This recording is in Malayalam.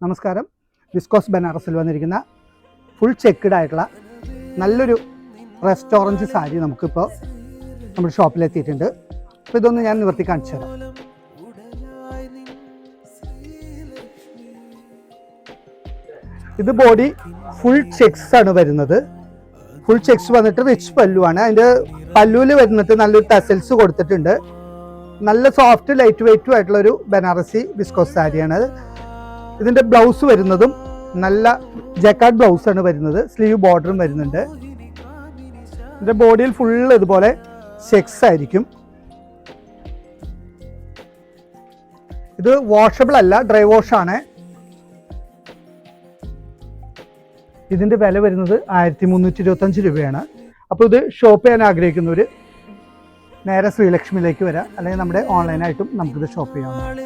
നമസ്കാരം. വിസ്കോസ് ബനാറസിൽ വന്നിരിക്കുന്ന ഫുൾ ചെക്ക്ഡ് ആയിട്ടുള്ള നല്ലൊരു റെസ്റ്റോറൻറ്റ് സാരി നമുക്കിപ്പോൾ നമ്മുടെ ഷോപ്പിലെത്തിയിട്ടുണ്ട്. അപ്പോൾ ഇതൊന്ന് ഞാൻ നിവർത്തി കാണിച്ചു തരാം. ഇത് ബോഡി ഫുൾ ചെക്സ് ആണ് വരുന്നത്. ഫുൾ ചെക്സ് വന്നിട്ട് റിച്ച് പല്ലുവാണ്. അതിൻ്റെ പല്ലുവിൽ വരുന്നിട്ട് നല്ലൊരു ടസൽസ് കൊടുത്തിട്ടുണ്ട്. നല്ല സോഫ്റ്റ് ലൈറ്റ് വെയ്റ്റും ആയിട്ടുള്ളൊരു ബനാറസി വിസ്കോസ് സാരിയാണ്. ഇതിൻ്റെ ബ്ലൗസ് വരുന്നതും നല്ല ജക്കാർഡ് ബ്ലൗസാണ് വരുന്നത്. സ്ലീവ് ബോർഡറും വരുന്നുണ്ട്. ഇതിൻ്റെ ബോഡിയിൽ ഫുള്ള് ഇതുപോലെ ചെക്സ് ആയിരിക്കും. ഇത് വാഷബിൾ അല്ല, ഡ്രൈ വാഷാണ്. ഇതിൻ്റെ വില വരുന്നത് 1325 രൂപയാണ്. അപ്പോൾ ഇത് ഷോപ്പ് ചെയ്യാൻ ആഗ്രഹിക്കുന്നവർ നേരെ ശ്രീലക്ഷ്മിയിലേക്ക് വരാം, അല്ലെങ്കിൽ നമ്മുടെ ഓൺലൈനായിട്ടും നമുക്കിത് ഷോപ്പ് ചെയ്യാവുന്നതാണ്.